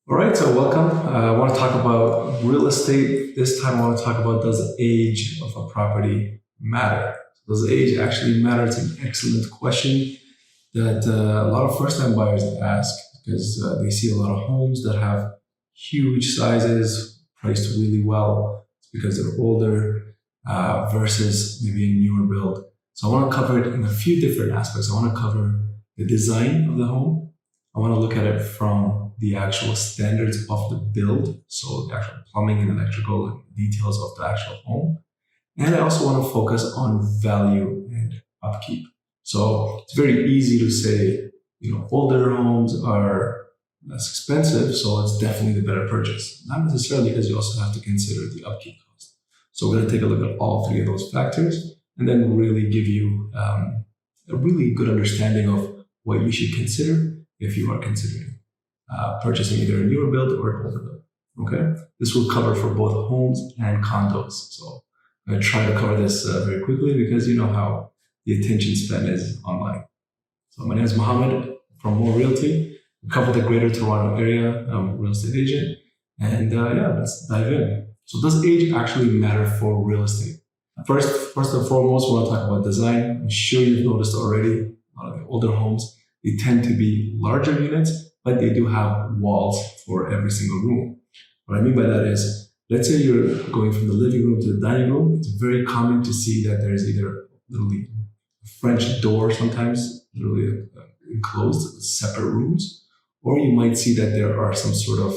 All right, so welcome. I want to talk about real estate. This time I want to talk about, does the age of a property matter? Does age actually matter? It's an excellent question that a lot of first-time buyers ask because they see a lot of homes that have huge sizes, priced really well. It's because they're older versus maybe a newer build. So I want to cover it in a few different aspects. I want to cover the design of the home. I want to look at it from the actual standards of the build, so the actual plumbing and electrical details of the actual home. And I also want to focus on value and upkeep. So it's very easy to say, older homes are less expensive, so it's definitely the better purchase. Not necessarily, because you also have to consider the upkeep cost. So we're going to take a look at all three of those factors and then really give you a really good understanding of what you should consider if you are considering purchasing either a newer build or an older build. Okay, this will cover for both homes and condos. So I'm going to try to cover this very quickly because you know how the attention span is online. So my name is Mohammed from More Realty. We cover the Greater Toronto area. I'm a real estate agent, and let's dive in. So does age actually matter for real estate? First and foremost, we want to talk about design. I'm sure you've noticed already a lot of the older homes, they tend to be larger units, but they do have walls for every single room. What I mean by that is, let's say you're going from the living room to the dining room. It's very common to see that there's either literally a French door, sometimes literally enclosed with separate rooms, or you might see that there are some sort of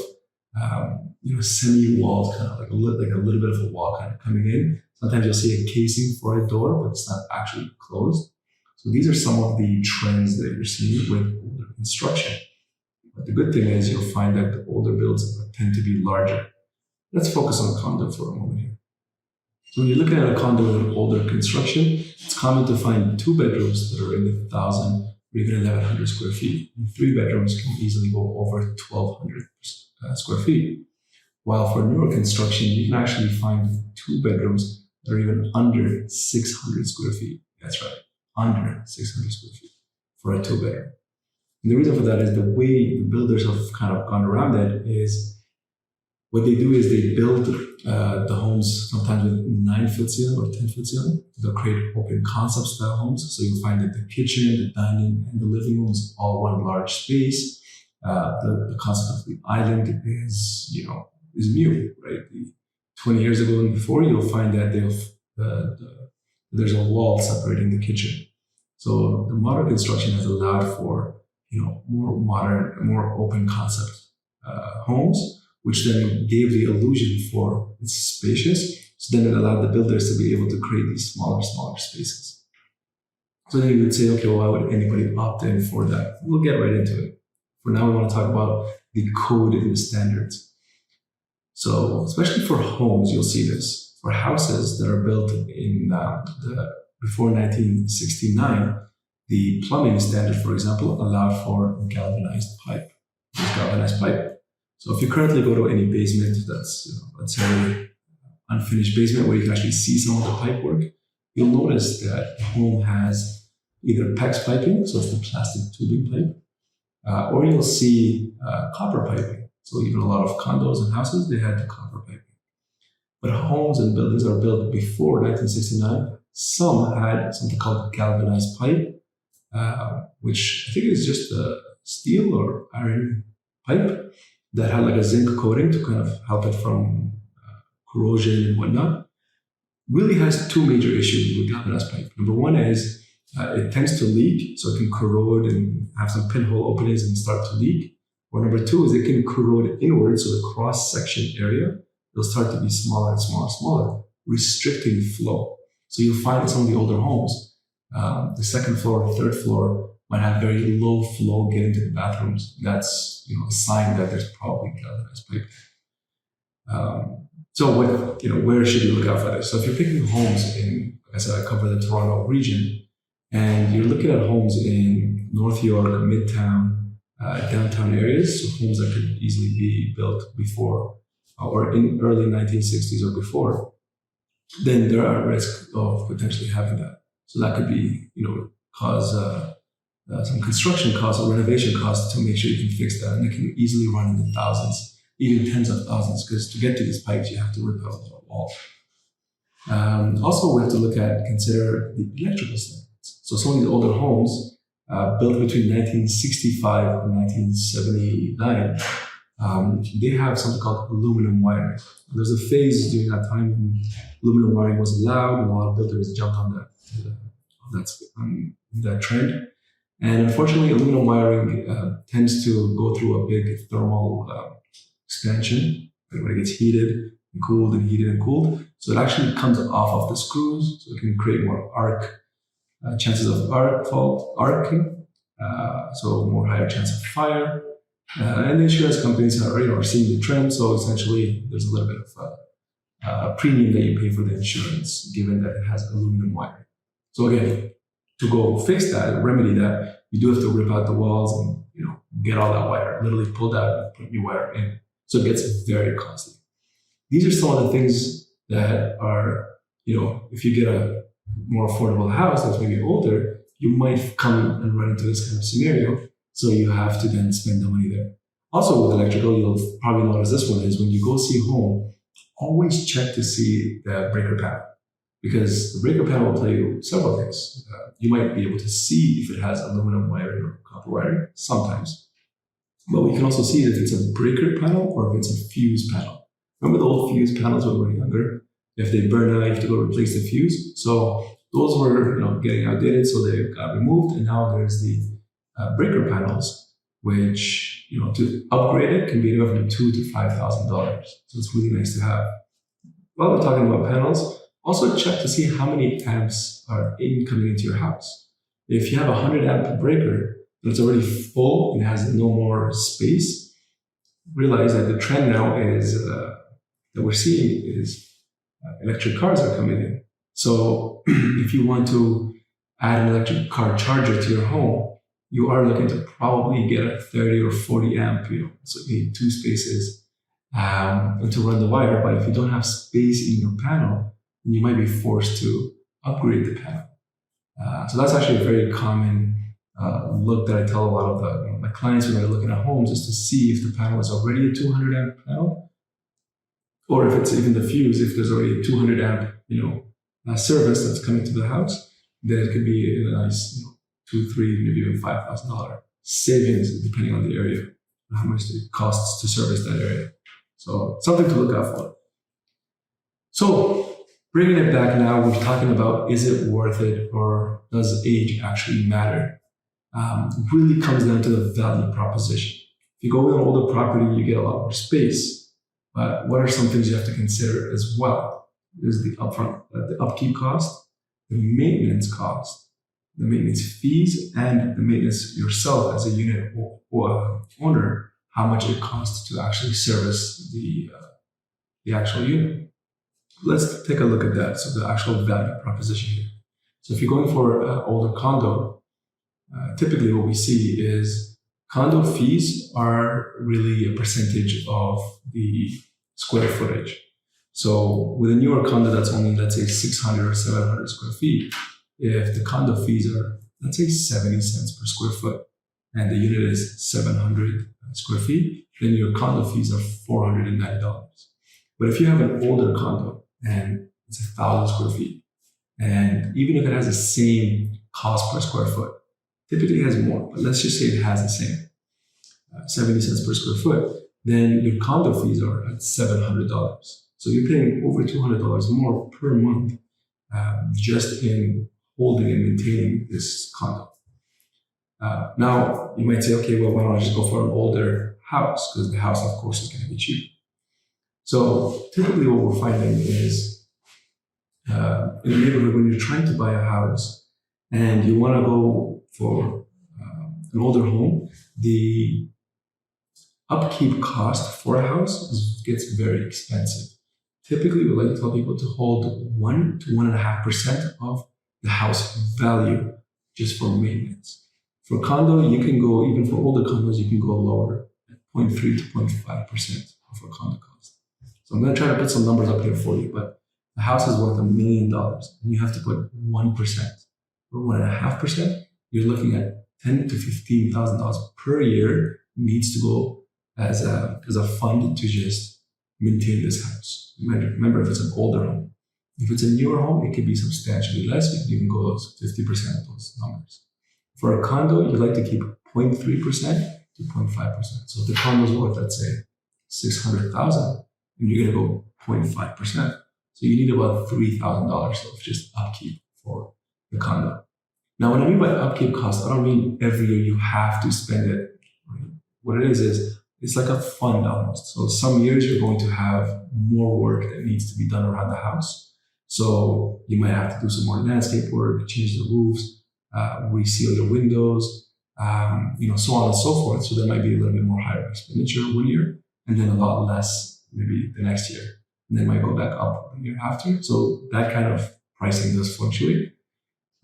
semi-walls, kind of like a little bit of a wall kind of coming in. Sometimes you'll see a casing for a door, but it's not actually closed. So these are some of the trends that you're seeing with older construction. But the good thing is you'll find that the older builds tend to be larger. Let's focus on a condo for a moment here. So when you're looking at a condo with an older construction, it's common to find 2 bedrooms that are in the 1,000 or even 1,100 square feet. And 3 bedrooms can easily go over 1,200 square feet. While for newer construction, you can actually find 2 bedrooms that are even under 600 square feet. That's right, under 600 square feet for a 2-bedroom. And the reason for that is the way the builders have kind of gone around it is what they do is they build the homes sometimes with 9-foot ceiling or 10-foot ceiling. They'll create open concept style homes. So you'll find that the kitchen, the dining, and the living room is all one large space. The concept of the island is new, right? 20 years ago and before, you'll find that there's a wall separating the kitchen. So the modern construction has allowed for more modern, more open concept homes, which then gave the illusion for it's spacious. So then it allowed the builders to be able to create these smaller spaces. So then you would say, okay, well, why would anybody opt in for that? We'll get right into it. For now, we want to talk about the code and the standards. So especially for homes, you'll see this. For houses that are built in before 1969, the plumbing standard, for example, allowed for galvanized pipe. So if you currently go to any basement that's, let's say, unfinished basement where you can actually see some of the pipe work, you'll notice that the home has either PEX piping, so it's the plastic tubing pipe, or you'll see copper piping. So even a lot of condos and houses, they had the copper piping. But homes and buildings that are built before 1969, some had something called galvanized pipe, which I think is just a steel or iron pipe that had like a zinc coating to kind of help it from corrosion and whatnot. Really has 2 major issues with galvanized pipe. Number one is it tends to leak, so it can corrode and have some pinhole openings and start to leak. Or number 2 is it can corrode inwards, so the cross-section area will start to be smaller and smaller, restricting flow. So you'll find in some of the older homes, the second floor or third floor might have very low flow getting to the bathrooms. That's a sign that there's probably galvanized pipe. So where should you look out for this? So if you're picking homes in, like I said, I cover the Toronto region, and you're looking at homes in North York, Midtown, downtown areas, so homes that could easily be built before or in early 1960s or before, then there are risks of potentially having that. So that could be, cause some construction costs or renovation costs to make sure you can fix that. And it can easily run into thousands, even tens of thousands, because to get to these pipes, you have to rip out the wall. Also, we have to consider the electrical standards. So some of these older homes built between 1965 and 1979, they have something called aluminum wiring. There's a phase during that time when aluminum wiring was allowed, and a lot of builders jumped on that trend. And unfortunately, aluminum wiring tends to go through a big thermal expansion when it gets heated and cooled and heated and cooled. So it actually comes off of the screws, so it can create more chances of arcing, so more higher chance of fire. And the insurance companies are seeing the trend, so essentially there's a little bit of a premium that you pay for the insurance, given that it has aluminum wiring. So again, to go fix that, remedy that, you do have to rip out the walls and get all that wire, literally pull that and put new wire in. So it gets very costly. These are some of the things that are, if you get a more affordable house that's maybe older, you might come and run into this kind of scenario. So you have to then spend the money there. Also with electrical, you'll probably notice this one is when you go see a home, always check to see the breaker panel, because the breaker panel will tell you several things. You might be able to see if it has aluminum wiring or copper wiring sometimes. But we can also see if it's a breaker panel or if it's a fuse panel. Remember the old fuse panels when we were younger? If they burn out, you have to go replace the fuse. So those were getting outdated, so they got removed, and now there's the breaker panels, which to upgrade it can be anywhere from $2,000 to $5,000. So it's really nice to have. While we're talking about panels, also check to see how many amps are coming into your house. If you have a 100 amp breaker and it's already full and has no more space, realize that the trend now is that we're seeing is electric cars are coming in. So if you want to add an electric car charger to your home, you are looking to probably get a 30 or 40 amp, so you need 2 spaces to run the wire. But if you don't have space in your panel, then you might be forced to upgrade the panel. So that's actually a very common look that I tell a lot of my clients when they're looking at homes, is to see if the panel is already a 200 amp panel, or if it's even the fuse, if there's already a 200 amp, service that's coming to the house, then it could be a nice, $2,000, $3,000, maybe even $5,000 savings, depending on the area and how much it costs to service that area. So something to look out for. So bringing it back now, we're talking about, is it worth it, or does age actually matter? Really comes down to the value proposition. If you go with an older property, you get a lot more space. But what are some things you have to consider as well? There's the upfront, the upkeep cost, the maintenance cost, the maintenance fees, and the maintenance yourself as a unit or owner, how much it costs to actually service the actual unit. Let's take a look at that. So the actual value proposition here. So if you're going for an older condo, typically what we see is condo fees are really a percentage of the square footage. So with a newer condo that's only, let's say, 600 or 700 square feet, if the condo fees are, let's say, 70 cents per square foot, and the unit is 700 square feet, then your condo fees are $490. But if you have an older condo and it's 1,000 square feet, and even if it has the same cost per square foot, typically it has more, but let's just say it has the same 70 cents per square foot, then your condo fees are at $700. So you're paying over $200 more per month just in holding and maintaining this condo. Now, you might say, okay, well, why don't I just go for an older house? Because the house, of course, is going to be cheap. So typically what we're finding is in a neighborhood, when you're trying to buy a house and you want to go for an older home, the upkeep cost for a house gets very expensive. Typically, we like to tell people to hold 1 to 1.5% of the house value just for maintenance. For condo, you can go, even for older condos, you can go lower at 0.3 to 0.5% of a condo cost. So I'm going to try to put some numbers up here for you, but the house is worth $1 million and you have to put 1% or 1.5%, you're looking at $10,000 to $15,000 per year needs to go as a fund to just maintain this house. Remember, if it's an older home. If it's a newer home, it could be substantially less. You can even go as 50% of those numbers. For a condo, you like to keep 0.3% to 0.5%. So if the condo is worth, let's say, $600,000, and you're going to go 0.5%. So you need about $3,000 of just upkeep for the condo. Now, when I mean by upkeep cost, I don't mean every year you have to spend it. What it is it's like a fund almost. So some years you're going to have more work that needs to be done around the house. So you might have to do some more landscape work, change the roofs, reseal your windows, so on and so forth. So there might be a little bit more higher expenditure one year, and then a lot less maybe the next year. And then might go back up the year after. So that kind of pricing does fluctuate.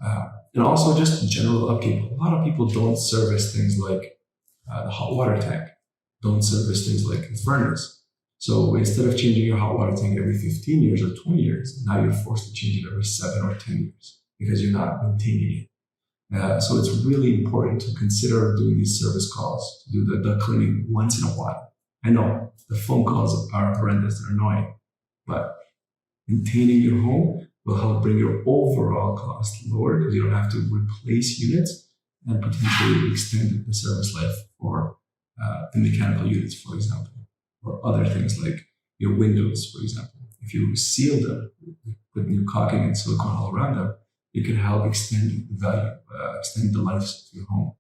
And also just general upkeep. A lot of people don't service things like the hot water tank, don't service things like the furnace. So instead of changing your hot water tank every 15 years or 20 years, now you're forced to change it every 7 or 10 years because you're not maintaining it. So it's really important to consider doing these service calls, to do the cleaning once in a while. I know the phone calls are horrendous, they're annoying, but maintaining your home will help bring your overall cost lower because you don't have to replace units and potentially extend the service life for the mechanical units, for example, or other things like your windows, for example. If you seal them with new caulking and silicone all around them, it can help extend the value, extend the life of your home.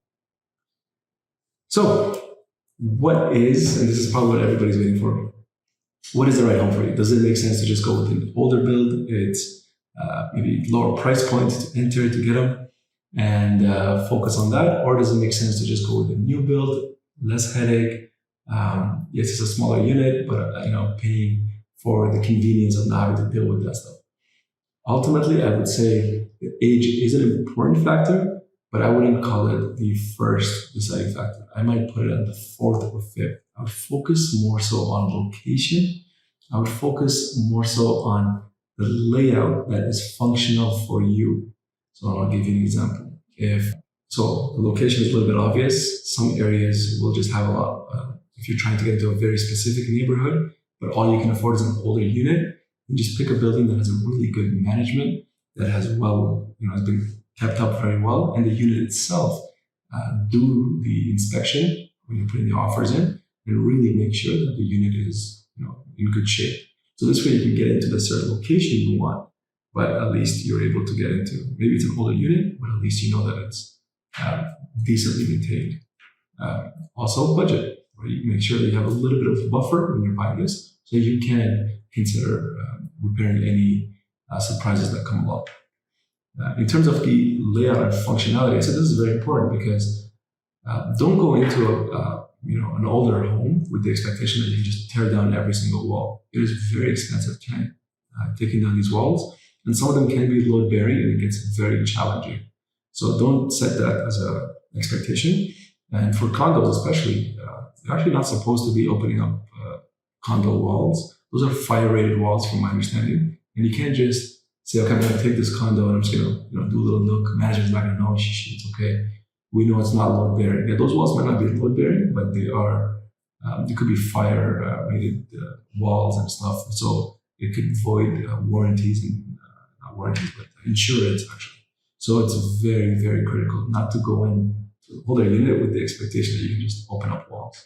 So what is, and this is probably what everybody's waiting for, what is the right home for you? Does it make sense to just go with an older build? It's maybe lower price point to enter to get them and focus on that? Or does it make sense to just go with a new build, less headache? Yes, it's a smaller unit, but paying for the convenience of not having to deal with that stuff. Ultimately, I would say the age is an important factor, but I wouldn't call it the first deciding factor. I might put it at the fourth or fifth. I would focus more so on location. I would focus more so on the layout that is functional for you. So I'll give you an example. So the location is a little bit obvious. Some areas will just have a lot. If you're trying to get into a very specific neighborhood, but all you can afford is an older unit, then just pick a building that has a really good management, that has has been kept up very well, and the unit itself, do the inspection when you're putting the offers in, and really make sure that the unit is in good shape. So this way you can get into the certain location you want, but at least you're able to get into, maybe it's an older unit, but at least you know that it's decently maintained. Also budget, where you make sure that you have a little bit of a buffer when you're buying this, so you can consider repairing any surprises that come along. In terms of the layout and functionality, I said this is very important because don't go into an older home with the expectation that you just tear down every single wall. It is very expensive taking down these walls, and some of them can be load bearing, and it gets very challenging. So don't set that as an expectation. And for condos especially, you're actually not supposed to be opening up condo walls. Those are fire rated walls from my understanding. And you can't just say, okay, I'm going to take this condo and I'm just going to do a little nook. Manager's not going to know, it's okay. We know it's not load bearing. Yeah, those walls might not be load bearing, but they are, they could be fire rated walls and stuff. So it could void warranties and not warranties, but insurance actually. So it's very, very critical not to go in to hold a unit with the expectation that you can just open up walls.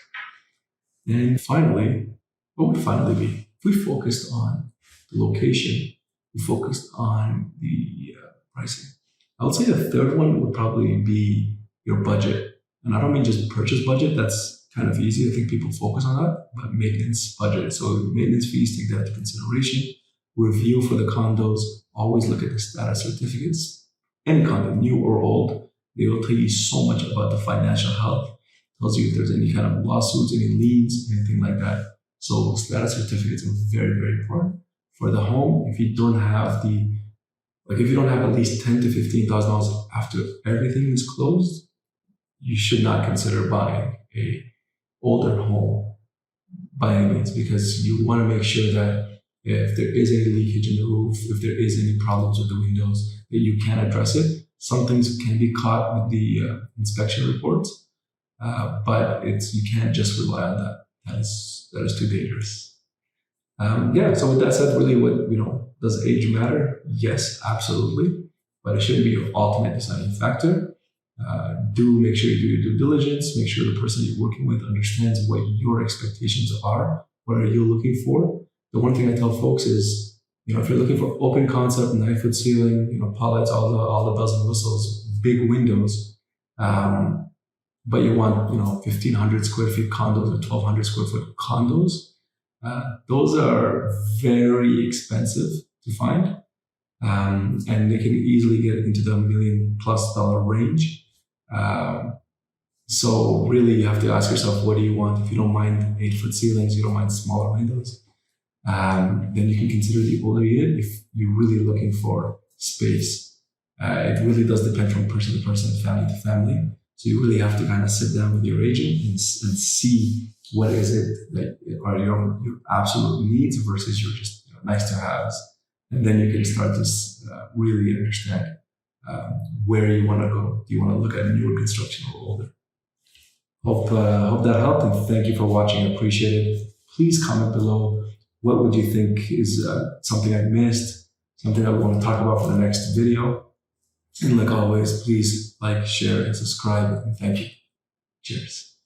And finally, what would finally be? If we focused on the location, we focused on the pricing. I would say the third one would probably be your budget. And I don't mean just purchase budget, that's kind of easy. I think people focus on that, but maintenance budget. So maintenance fees, take that into consideration. Review for the condos, always look at the status certificates. Any condo, new or old, they will tell you so much about the financial health. Tells you if there's any kind of lawsuits, any liens, anything like that. So status certificates are very, very important. For the home, if you don't have at least $10,000 to $15,000 after everything is closed, you should not consider buying a older home by any means, because you want to make sure that if there is any leakage in the roof, if there is any problems with the windows, that you can address it Some things can be caught with the inspection reports, but you can't just rely on that. That is too dangerous. So with that said, really, does age matter? Yes, absolutely, but it shouldn't be your ultimate deciding factor. Do make sure you do your due diligence. Make sure the person you're working with understands what your expectations are. What are you looking for? The one thing I tell folks is, if you're looking for open concept, 9-foot ceiling, pallets, all the bells and whistles, big windows, but you want 1,500 square feet condos or 1,200 square foot condos, those are very expensive to find, and they can easily get into the $1 million+ range. So really, you have to ask yourself, what do you want? If you don't mind 8-foot ceilings, you don't mind smaller windows, then you can consider the older unit if you're really looking for space. It really does depend from person to person, family to family. So you really have to kind of sit down with your agent and see what is it that are your absolute needs versus your just nice to haves. And then you can start to really understand where you want to go. Do you want to look at newer construction or older? Hope that helped, and thank you for watching. I appreciate it. Please comment below. What would you think is something I missed, something I want to talk about for the next video? And like always, please like, share, and subscribe. And thank you. Cheers.